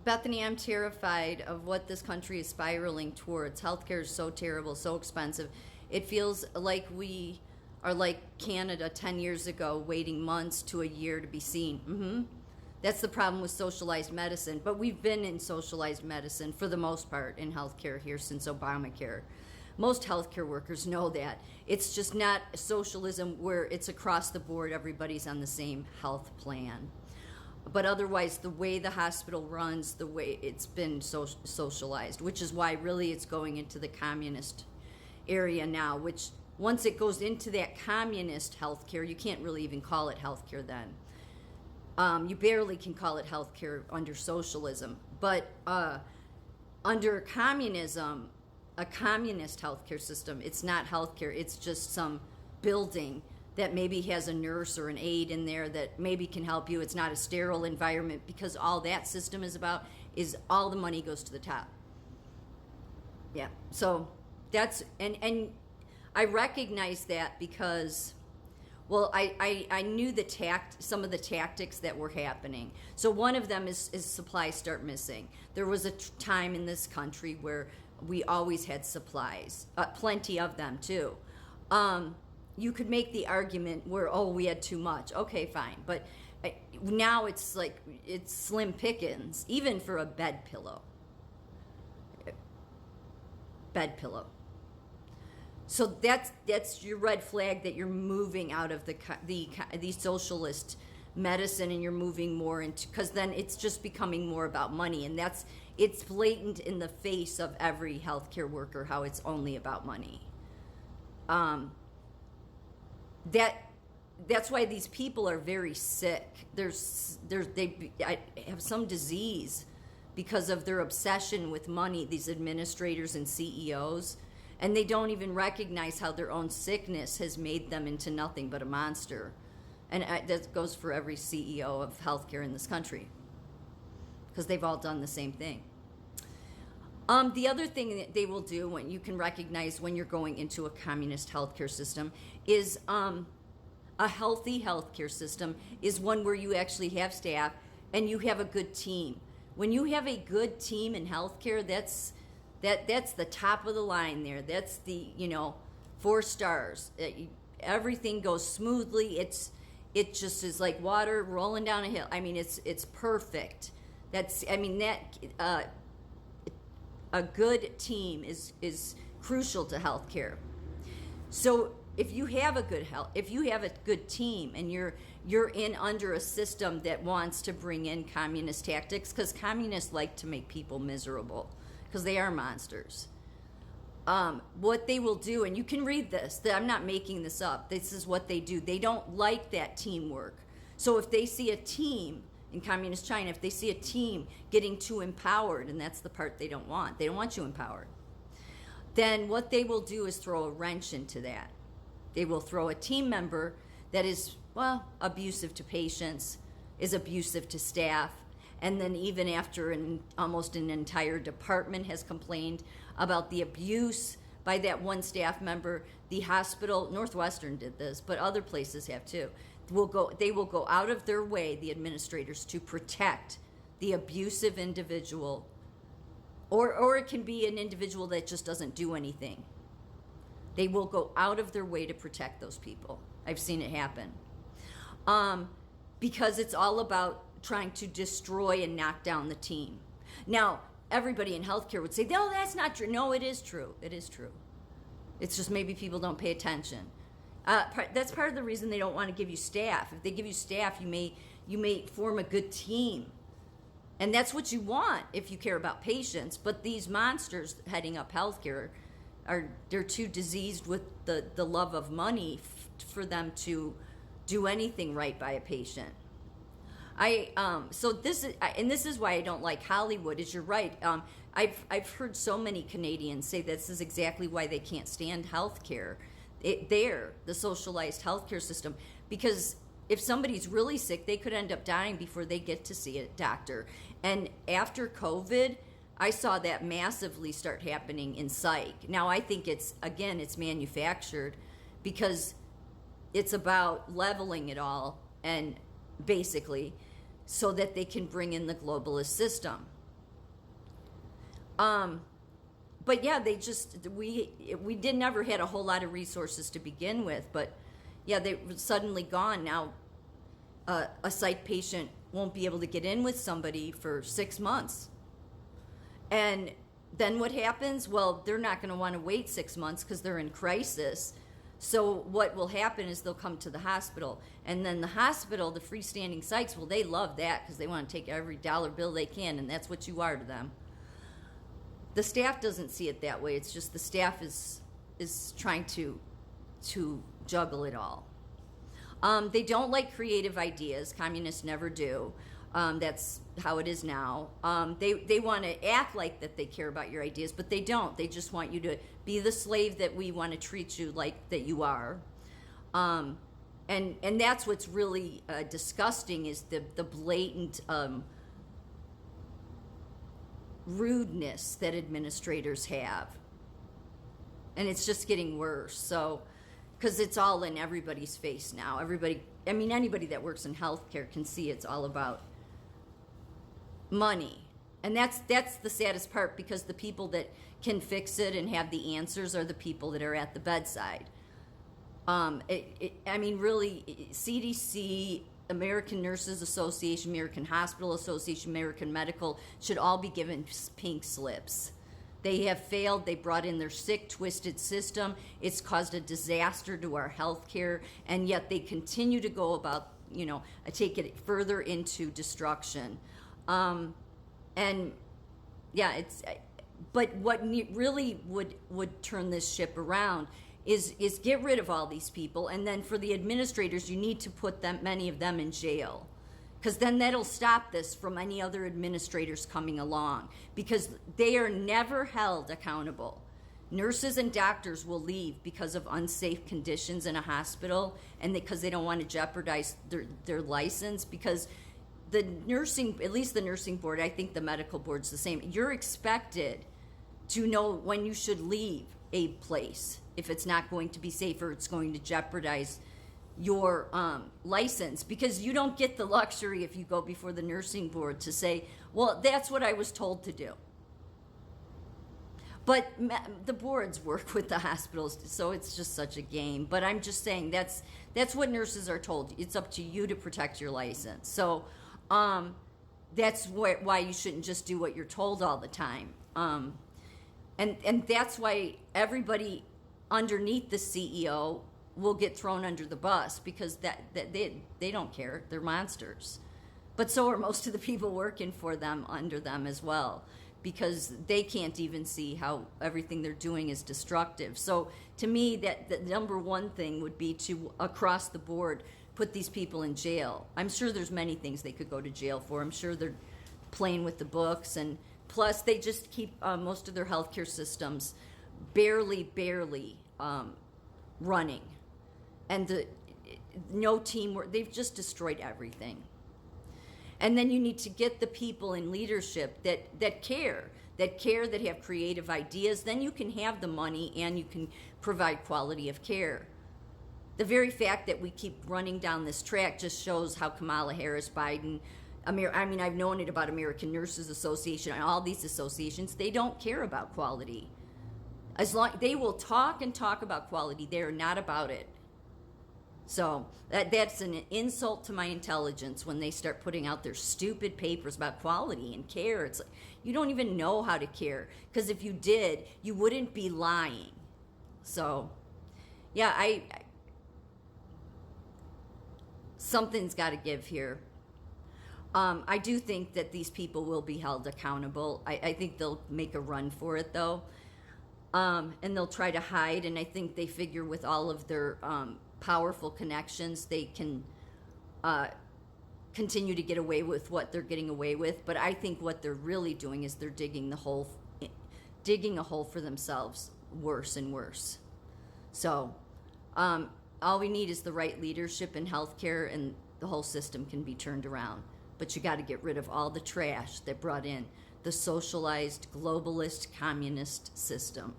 Bethany, I'm terrified of what this country is spiraling towards. Healthcare is so terrible, so expensive. It feels like we are like Canada 10 years ago, waiting months to a year to be seen. That's the problem with socialized medicine. But we've been in socialized medicine for the most part in healthcare here since Obamacare. Most healthcare workers know that. It's just not socialism where it's across the board, everybody's on the same health plan. But otherwise, the way the hospital runs, the way it's been socialized, which is why really it's going into the communist area now, which once it goes into that communist healthcare, you can't really even call it healthcare then. You barely can call it healthcare under socialism. But under communism, a communist healthcare system, it's not healthcare, it's just some building that maybe has a nurse or an aide in there that maybe can help you. It's not a sterile environment, because all that system is about is all the money goes to the top. Yeah, so that's, and I recognize that because, well, I knew some of the tactics that were happening. So one of them is supplies start missing. There was a time in this country where we always had supplies, plenty of them too. You could make the argument where, oh, we had too much. Okay, fine. But now it's like, it's slim pickings, even for a bed pillow. So that's your red flag that you're moving out of the socialist medicine, and you're moving more into, because then it's just becoming more about money, and it's blatant in the face of every healthcare worker how it's only about money. That's why these people are very sick. They have some disease because of their obsession with money, these administrators and CEOs, and they don't even recognize how their own sickness has made them into nothing but a monster. And that goes for every CEO of healthcare in this country, because they've all done the same thing. The other thing that they will do, when you can recognize when you're going into a communist healthcare system, is a healthy healthcare system is one where you actually have staff and you have a good team. When you have a good team in healthcare, that's the top of the line there. That's the 4 stars. Everything goes smoothly. It just is like water rolling down a hill. I mean, it's perfect. A good team is crucial to healthcare. So if you have a good team, and you're in under a system that wants to bring in communist tactics, because communists like to make people miserable, because they are monsters. What they will do, and you can read this, I'm not making this up, this is what they do. They don't like that teamwork. So if they see a team in communist China, if they see a team getting too empowered, and that's the part they don't want you empowered, then what they will do is throw a wrench into that. They will throw a team member that is, abusive to patients, is abusive to staff, and then even after almost an entire department has complained about the abuse by that one staff member, the hospital, Northwestern did this, but other places have too, they will go out of their way, the administrators, to protect the abusive individual, or it can be an individual that just doesn't do anything. They will go out of their way to protect those people. I've seen it happen. Because it's all about trying to destroy and knock down the team. Now, everybody in healthcare would say, no, that's not true. No, it is true. It is true. It's just maybe people don't pay attention. That's part of the reason they don't want to give you staff. If they give you staff, you may form a good team. And that's what you want if you care about patients. But these monsters heading up healthcare, they're too diseased with the love of money for them to do anything right by a patient. This is why I don't like Hollywood. Is you're right. I've heard so many Canadians say this is exactly why they can't stand healthcare. The socialized healthcare system, because if somebody's really sick, they could end up dying before they get to see a doctor. And after COVID, I saw that massively start happening in psych. Now, I think it's manufactured, because it's about leveling it all, and basically so that they can bring in the globalist system. But yeah, we did never had a whole lot of resources to begin with, but yeah, they were suddenly gone. Now a psych patient won't be able to get in with somebody for 6 months. And then what happens? Well, they're not going to want to wait 6 months because they're in crisis. So what will happen is they'll come to the hospital. And then the hospital, the freestanding psychs, well, they love that because they want to take every dollar bill they can, and that's what you are to them. The staff doesn't see it that way. It's just the staff is trying to juggle it all. They don't like creative ideas. Communists never do. That's how it is now. They want to act like that they care about your ideas, but they don't. They just want you to be the slave that we want to treat you like that you are. And that's what's really disgusting is the blatant rudeness that administrators have. And it's just getting worse. So, because it's all in everybody's face now. Anybody that works in healthcare can see it's all about money. And that's the saddest part, because the people that can fix it and have the answers are the people that are at the bedside. Really, CDC, American Nurses Association, American Hospital Association, American Medical should all be given pink slips. They have failed. They brought in their sick, twisted system. It's caused a disaster to our healthcare, and yet they continue to go about, take it further into destruction. But what really would turn this ship around is get rid of all these people, and then for the administrators, you need to put many of them in jail, because then that'll stop this from any other administrators coming along, because they are never held accountable. Nurses and doctors will leave because of unsafe conditions in a hospital, and because they don't want to jeopardize their license, because at least the nursing board, I think the medical board's the same. You're expected to know when you should leave a place if it's not going to be safe or it's going to jeopardize your license, because you don't get the luxury if you go before the nursing board to say, well, that's what I was told to do. But the boards work with the hospitals, so it's just such a game. But I'm just saying that's what nurses are told. It's up to you to protect your license. So that's why you shouldn't just do what you're told all the time. And that's why everybody underneath the CEO will get thrown under the bus, because that they don't care. They're monsters. But so are most of the people working for them under them as well, because they can't even see how everything they're doing is destructive. So to me, that the number one thing would be to, across the board, put these people in jail. I'm sure there's many things they could go to jail for. I'm sure they're playing with the books, and plus they just keep most of their healthcare systems barely running, and no teamwork. They've just destroyed everything. And then you need to get the people in leadership that care, that have creative ideas. Then you can have the money and you can provide quality of care. The very fact that we keep running down this track just shows how Kamala Harris, Biden, I've known it about American Nurses Association and all these associations. They don't care about quality. As long they will talk and talk about quality, they are not about it. So that's an insult to my intelligence when they start putting out their stupid papers about quality and care. It's like, you don't even know how to care, because if you did, you wouldn't be lying. So, yeah, something's got to give here. I do think that these people will be held accountable. I think they'll make a run for it, though. And they'll try to hide, and I think they figure with all of their powerful connections, they can continue to get away with what they're getting away with. But I think what they're really doing is they're digging a hole for themselves worse and worse. So all we need is the right leadership in healthcare, and the whole system can be turned around. But you got to get rid of all the trash that brought in the socialized, globalist, communist system.